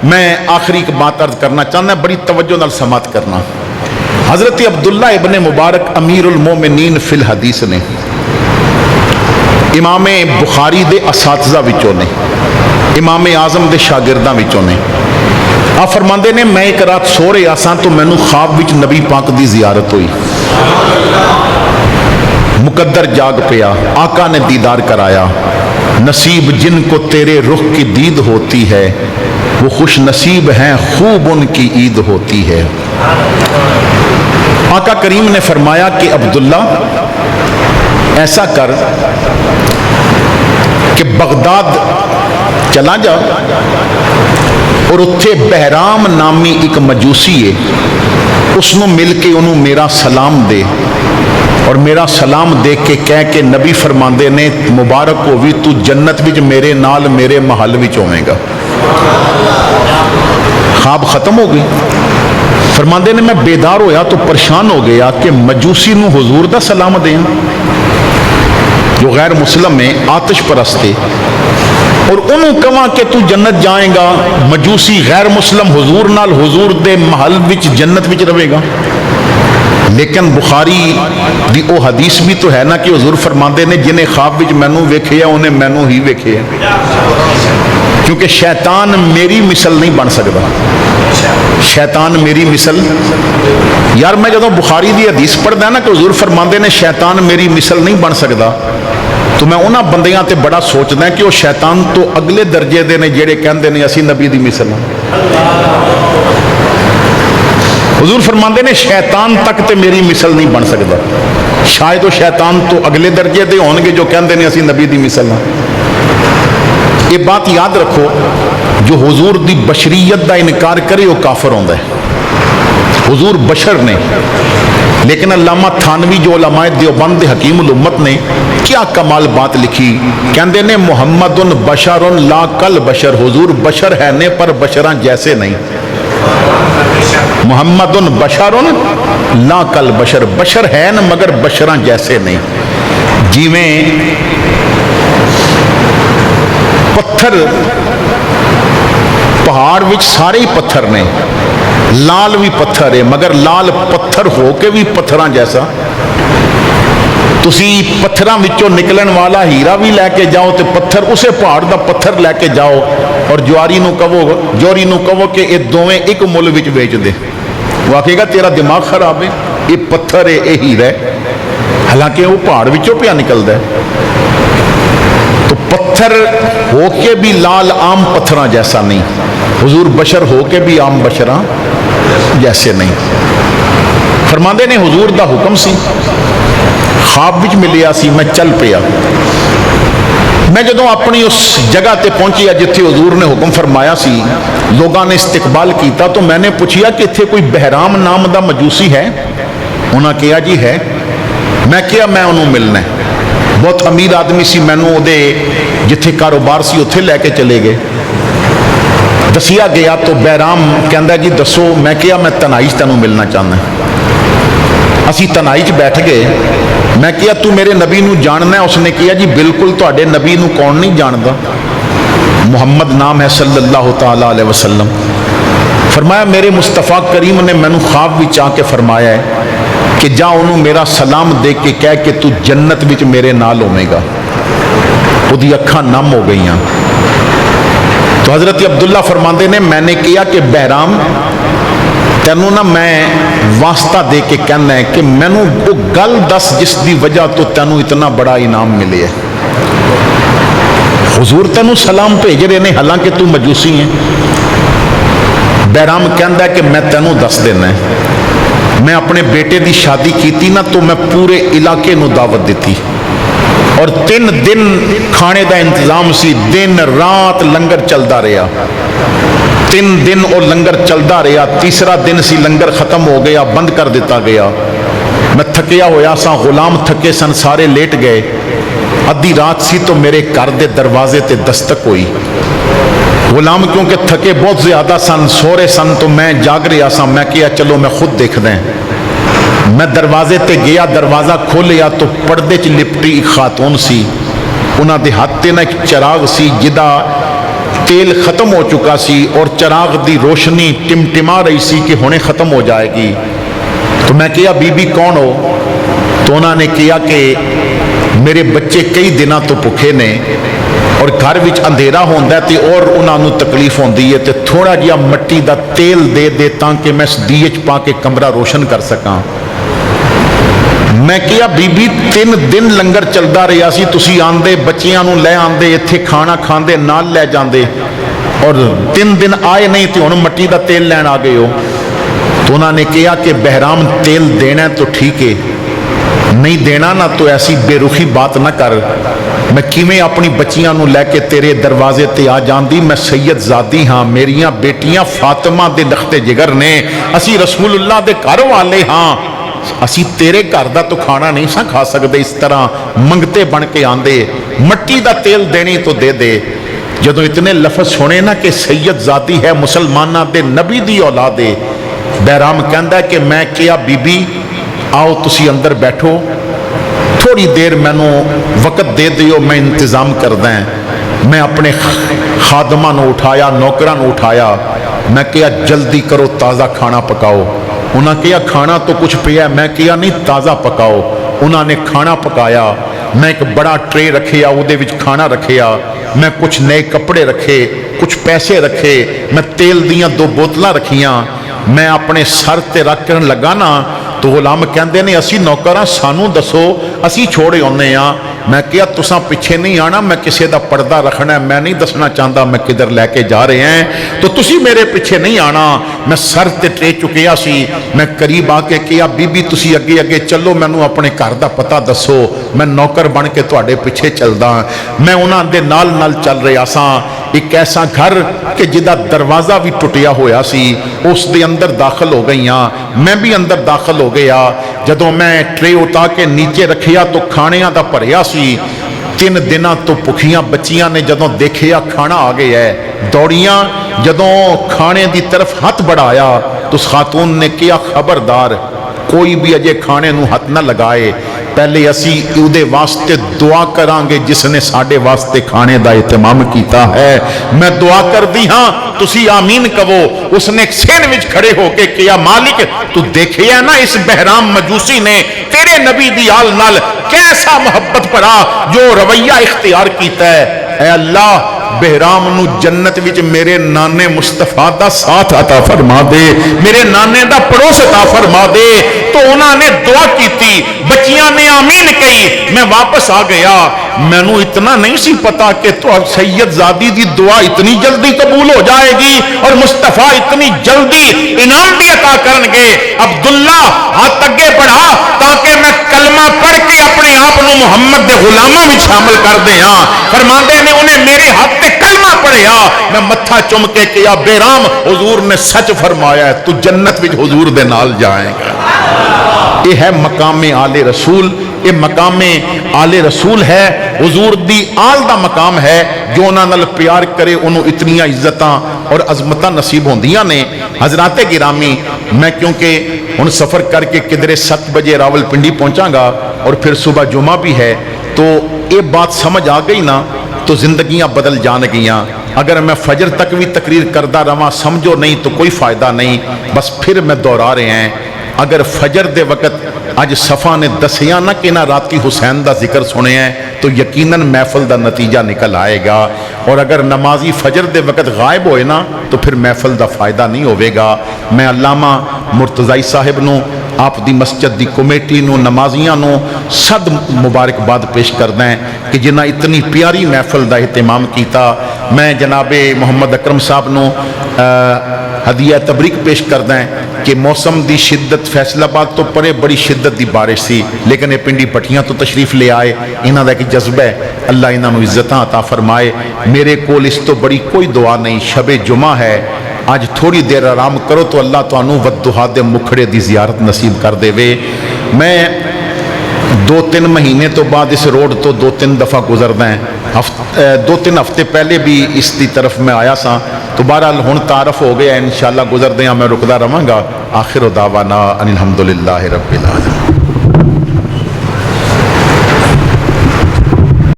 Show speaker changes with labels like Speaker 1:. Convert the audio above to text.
Speaker 1: میں آخری ایک بات عرض کرنا چاہنا، بڑی توجہ نال سماعت کرنا۔ حضرت عبداللہ ابن مبارک امیر المومنین فی الحدیث نے، امام بخاری دے اساتذہ وچوں نے، امام اعظم دے شاگرداں وچوں نے۔ آپ فرماندے نے میں ایک رات سو رہا سا تو مینوں خواب وچ نبی پاک دی زیارت ہوئی، مقدر جاگ پیا، آقا نے دیدار کرایا، نصیب جن کو تیرے رخ کی دید ہوتی ہے وہ خوش نصیب ہیں، خوب ان کی عید ہوتی ہے۔ آقا کریم نے فرمایا کہ عبداللہ ایسا کر کہ بغداد چلا جا اور اتھے بہرام نامی ایک مجوسی ہے، اس نو مل کے انہوں میرا سلام دے، اور میرا سلام دے کے کہہ کہ نبی فرماندے نے مبارک ہووی تو جنت وچ میرے نال میرے محل وچ ہوئے گا۔ خواب ختم ہو گئی۔ فرماندے نے میں بیدار ہویا تو پریشان ہو گیا کہ مجوسی نو حضور دا سلام دیں جو غیر مسلم میں آتش پرستے، اور انہوں کہاں کہ تو جنت جائیں گا، مجوسی غیر مسلم حضور نال حضور دے محل وچ جنت وچ رہے گا۔ لیکن بخاری دی او حدیث بھی تو ہے نا کہ حضور فرماندے نے جنہیں خواب وچ مینوں ویکھیا انہیں مینوں ہی ویکھیا، کیونکہ شیطان میری مثل نہیں بن سکتا، شیطان میری مثل۔ یار میں جدوں بخاری دی حدیث پڑھدا نا کہ حضور فرماندے نے شیطان میری مثل نہیں بن سکتا، تو میں انہاں بندیاں تے بڑا سوچدا کہ وہ شیطان تو اگلے درجے دے نے جڑے کہندے نے اسی نبی دی مثل ہاں۔ حضور فرماندے نے شیطان تک تے میری مثل نہیں بن سکتا، شاید وہ شیطان تو اگلے درجے دے ہون گے جو کہندے نے اسی نبی دی مثل ہاں۔ یہ بات یاد رکھو، جو حضور دی بشریت دا انکار کرے وہ کافر ہوندا ہے۔ حضور بشر نے، لیکن علامہ تھانوی جو علماء دیوبند حکیم الامت نے کیا کمال بات لکھی، کہندے نے محمد بشر لا کل بشر، حضور بشر ہے نے پر بشراں جیسے نہیں۔ محمد بشر لا کل بشر، بشر ہے نا مگر بشراں جیسے نہیں۔ جیویں پتھر پہاڑ وچ سارے ہی پتھر نے، لال بھی پتھر ہے مگر لال پتھر ہو کے بھی پتھراں جیسا، تسی پتھراں وچوں نکلن والا ہیرا بھی لے کے جاؤ تے پتھر اسے پہاڑ دا پتھر لے کے جاؤ اور جواری نو کہو کہ یہ دوویں ایک مل وچ بیچ دے، وہ آکھے گا تیرا دماغ خراب ہے، یہ پتھر ہے یہ ہیرا ہے، حالانکہ وہ پہاڑ وچوں پیا نکلدا ہے۔ تو پتھر ہو کے بھی لال عام پتھراں جیسا نہیں، حضور بشر ہو کے بھی عام بشراں جیسے نہیں۔ فرماندے نے حضور دا حکم سی، خواب وچ ملیا سی، میں چل پیا۔ میں جدوں اپنی اس جگہ تے پہنچیا جتھے حضور نے حکم فرمایا سی، لوگاں نے استقبال کیتا تو میں نے پوچھیا کہ اتھے کوئی بہرام نام دا مجوسی ہے؟ انہاں کہا جی ہے۔ میں کیا میں انہوں ملنا ہے، بہت امیر آدمی سی، مینوں دے جتھے کاروبار سی اتھے لے کے چلے گئے۔ دسیا گیا تو بہرام کہندا جی دسو، میں کیا میں تنہائی تینوں ملنا چاہنا۔ اسی تنہائی چ بیٹھ گئے، میں کیا تو میرے نبی نو جاننا ہے؟ اس نے کیا جی بالکل، تواڈے نبی نو کون نہیں جاندا، محمد نام ہے صلی اللہ تعالی علیہ وسلم۔ فرمایا میرے مصطفیٰ کریم نے مینوں خواب وچ آ کے فرمایا ہے کہ جا انہوں میرا سلام دے کے کہہ کہ تو جنت وچ میرے نال ہوے گا۔ وہ دی اکھاں نم ہو گئیاں۔ تو حضرت عبداللہ فرماندے نے میں نے کیا کہ بہرام تینوں نہ میں واسطہ دے کے کہنا ہے کہ مینوں وہ گل دس جس دی وجہ تو تینوں اتنا بڑا انعام ملے ہے۔ حضور تینوں سلام بھیج رہے ہیں حالانکہ تو مجوسی ہیں۔ بہرام کہندا ہے کہ میں تینوں دس دینا ہے، میں اپنے بیٹے دی شادی کیتی نا تو میں پورے علاقے نو دعوت دیتی اور 3 دن کھانے دا انتظام سی، دن رات لنگر چلدا رہا، 3 دن اور لنگر چلدا رہا۔ تیسرا دن سی لنگر ختم ہو گیا، بند کر دیتا گیا۔ میں تھکیا ہویا سا، غلام تھکے سن، سارے لیٹ گئے۔ ادھی رات سی تو میرے گھر دے دروازے تے دستک ہوئی۔ غلام کیونکہ تھکے بہت زیادہ سن، سورے سن، تو میں جاگ رہا سا۔ میں کیا چلو میں خود دیکھ دیں۔ میں دروازے تے گیا، دروازہ کھولیا تو پردے چ لپٹی ایک خاتون سی، انہاں دے ہاتھ تے نا ایک چراغ سی جدا تیل ختم ہو چکا سی اور چراغ دی روشنی ٹمٹما رہی سی کہ ہونے ختم ہو جائے گی. تو میں کہا بی بی کون ہو؟ تو انہوں نے کہا کہ میرے بچے کئی دنوں تو بھوکے نے اور گھر وچ اندھیرا ہوندا ہے تے اور انہاں نوں تکلیف ہوندی ہے تے تھوڑا جہا مٹی دا تیل دے دے تاکہ میں اس دیے چ پا کے کمرہ روشن کر سکاں. میں کہا بی بی 3 دن لنگر چلدا رہیا سی، تسی آندے بچیاں نوں لے آندے ایتھے کھانا کھاندے نال لے جاندے اور 3 دن آئے نہیں تے ہن مٹی دا تیل لین آ گئے ہو. تو انہوں نے کہا کہ بہرام تیل دینا ہے تو ٹھیک ہے، نہیں دینا نہ تو ایسی بے رخی بات نہ کر. میں کیویں اپنی بچیاں نوں لے کے تیرے دروازے تے آ جاندی؟ میں سید زادی ہاں، میریاں بیٹیاں فاطمہ دے لخت جگر نے، اسی رسول اللہ دے گھر والے ہاں، اسی تیرے گھر دا تو کھانا نہیں سا کھا سکدے. اس طرح منگتے بن کے آندے، مٹی دا تیل دینی تو دے دے. جدوں اتنے لفظ سنے نا کہ سید زادی ہے، مسلمانہ دے نبی دی اولاد ہے، بہرام کہندا ہے کہ میں کیا بی بی آؤ تسی اندر بیٹھو، تھوڑی دیر مینوں وقت دے دیو، میں انتظام کردیں. میں اپنے خادمہ نو اٹھایا، نوکرہ نو اٹھایا، میں کیا جلدی کرو تازہ کھانا پکاؤ. انہاں کیا کھانا تو کچھ پیا ہے، میں کیا نہیں تازہ پکاؤ. انہاں نے کھانا پکایا، میں ایک بڑا ٹرے رکھیا، وہ دے وچ کھانا رکھیا، میں کچھ نئے کپڑے رکھے، کچھ پیسے رکھے، میں تیل دیاں 2 بوتلاں رکھیاں. میں اپنے سر تے رکھ کر لگا نا تو غلام کہندے نے اسی نوکراں سانو دسو اسی چھوڑے ہونے ہاں. میں کیا تساں پیچھے نہیں آنا، میں کسے دا پردہ رکھنا ہے، میں نہیں دسنا چاہتا میں کدھر لے کے جا رہے ہیں، تو تسی میرے پیچھے نہیں آنا. میں سر تے ٹرے چکیا سی، میں قریب آ کے کیا بی بی تسی اگے اگے چلو، مینوں اپنے گھر دا پتہ دسو، میں نوکر بن کے تواڈے پیچھے چلدا. میں انہاں دے نال نال چل رہا ساں. ایک ایسا گھر کہ جدا دروازہ بھی ٹوٹیا ہویا سی، اس دے اندر داخل ہو گئی ہاں. میں بھی اندر داخل ہو گیا. جدوں میں ٹرے اٹھا کے نیچے رکھیا تو کھانیاں دا بھریا سی. 3 دنوں تو بھکھیاں بچیاں نے جدوں دیکھیا کھانا آ گیا ہے، دوڑیاں. جدوں کھانے دی طرف ہاتھ بڑھایا تو اس خاتون نے کیا خبردار کوئی بھی اجے کھانے نو ہاتھ نہ لگائے، پہلے اسی اودے واسطے دعا کران گے جس نے ساڈے واسطے کھانے دا اہتمام کیتا ہے. میں دعا کر دی ہاں، تسی آمین کہو. اس نے سین وچ کھڑے ہو کے کیا مالک تو دیکھیا نا اس بہرام مجوسی نے تیرے نبی دی آل نال کیسا محبت پڑا جو رویہ اختیار کیتا ہے. اے اللہ بہرام نو جنت وچ میرے نانے مصطفیٰ دا ساتھ عطا فرما دے، میرے نانے دا پڑوس عطا فرما دے. تو انہوں نے دعا کیتی، بچیاں نے آمین کہی. میں واپس آ گیا. میں نو اتنا نہیں سی پتا کہ تو اب سید زادی دی دعا اتنی جلدی قبول ہو جائے گی اور مصطفیٰ اتنی جلدی انعام بھی عطا کرن گے. عبداللہ ہاتھ اگے بڑھا تاکہ میں کلمہ پڑھ کے اپنے آپ نو محمد دے غلاموں میں شامل کر دے. ہاں فرماندے نے انہیں میرے ہاتھ تے کلمہ پڑھیا. میں متھا چم کے کیا بہرام حضور نے سچ فرمایا ہے، تو جنت وچ حضور دے نال جائے گا. یہ ہے مقام آل رسول. یہ مقام آل رسول ہے، حضور دی آل دا مقام ہے. جو انہاں نال پیار کرے انہوں اتنی عزتاں اور عظمتاں نصیب ہوندیاں نے. حضرات گرامی میں کیونکہ ہن سفر کر کے کدرے 7 بجے راول پنڈی پہنچاں گا اور پھر صبح جمعہ بھی ہے، تو یہ بات سمجھ آ گئی نا تو زندگیاں بدل جان گیاں. اگر میں فجر تک بھی تقریر کردہ رہا سمجھو نہیں تو کوئی فائدہ نہیں، بس پھر میں دوہرا رہے ہیں. اگر فجر دے وقت اج صفا نے دسیا نہ کہ نہ راتی حسین دا ذکر سنے ہیں تو یقیناً محفل دا نتیجہ نکل آئے گا. اور اگر نمازی فجر دے وقت غائب ہوئے نا تو پھر محفل دا فائدہ نہیں ہوئے گا. میں علامہ مرتضی صاحب نو، آپ دی مسجد دی کمیٹی نو، نمازیاں نو صد مبارکباد پیش کردہ ہیں کہ جنہ اتنی پیاری محفل دا اہتمام کیتا. میں جناب محمد اکرم صاحب نو ہدیہ تبریک پیش کردہ ہیں کہ موسم دی شدت فیصل آباد تو پڑے بڑی شدت دی بارش سی، لیکن یہ پنڈی پٹھیاں تو تشریف لے آئے. انہاں دا ایک جذبہ ہے، اللہ انہاں نو عزتاں عطا فرمائے. میرے کول اس تو بڑی کوئی دعا نہیں. شب جمعہ ہے، آج تھوڑی دیر آرام کرو تو اللہ تانوں ودھا دے مکھڑے دی زیارت نصیب کر دے وے. میں 2-3 مہینے تو بعد اس روڈ تو 2-3 دفعہ گزردا ہیں. 2-3 ہفتے پہلے بھی اس دی طرف میں آیا سا، تو بہرحال ہن تعارف ہو گیا، انشاءاللہ گزردے ہیں میں رکدا رہاں گا. آخر دعوانا ان الحمدللہ رب العالمین.